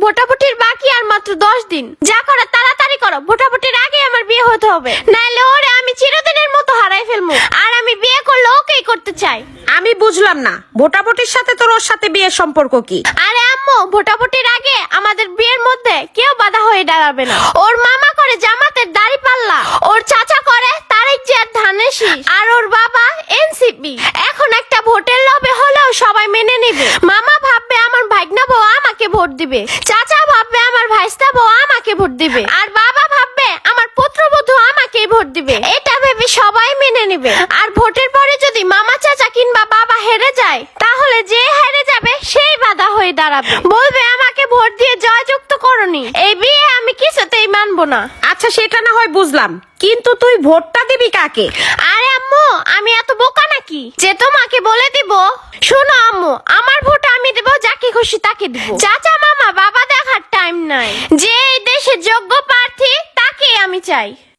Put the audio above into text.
ভোটাভুটির বাকি আর মাত্র 10 দিন। যা করো তাড়াতাড়ি করো, ভোটাভুটির আগে আমার বিয়ে হতে হবে, নাইলে ওরে আমি চিরদিনের মতো হারাই ফেলবো। আর আমি বিয়ে করলে ওকেই করতে চাই। আমি বুঝলাম না, ভোটাভুটির সাথে তোর ওর সাথে বিয়ের সম্পর্ক কি? আরে আম্মু, ভোটাভুটির আগে আমাদের বিয়ের মধ্যে কেউ বাধা হয়ে দাঁড়াবে না। ওর মামা করে জামাতের দাড়ি পাল্লা, ওর চাচা করে তারেক জিয়ার ধানের শীষ, আর ওর বাবা এনসিপি। এখন একটা ভোটের লবে হলেও সবাই মেনে নেবে। মামা ভাববে আমার ভাগ্না বউ আমাকে ভোট দিবে, চাচা ভাববে আমার ভাইস্তা বউ আমাকে ভোট দিবে, আর বাবা ভাববে আমার পুত্রবধূ আমাকেই ভোট দিবে। এটা ভেবে সবাই মেনে নেবে। আর ভোটের পরে যদি মামা, চাচা কিংবা বাবা হেরে যায়, তাহলে যে হেরে যাবে সেই বাধা হয়ে দাঁড়াবে, বলবে আমাকে ভোট দিয়ে জয়যুক্ত করনি। এই বিয়ে আমি কিছুতেই মানবো না। আচ্ছা সেটা না হয় বুঝলাম, কিন্তু তুই ভোটটা দিবি কাকে? আরে আম্মু, আমি এত বোকা নাকি যে তোমাকে বলে দিব? শোনো আম্মু, আমার ভোট আমি দেব যাকে খুশি তাকে দিব। চাচা, মামা, বাবা দেখার টাইম নাই। যে এই দেশের যোগ্য প্রার্থী তাকে আমি চাই।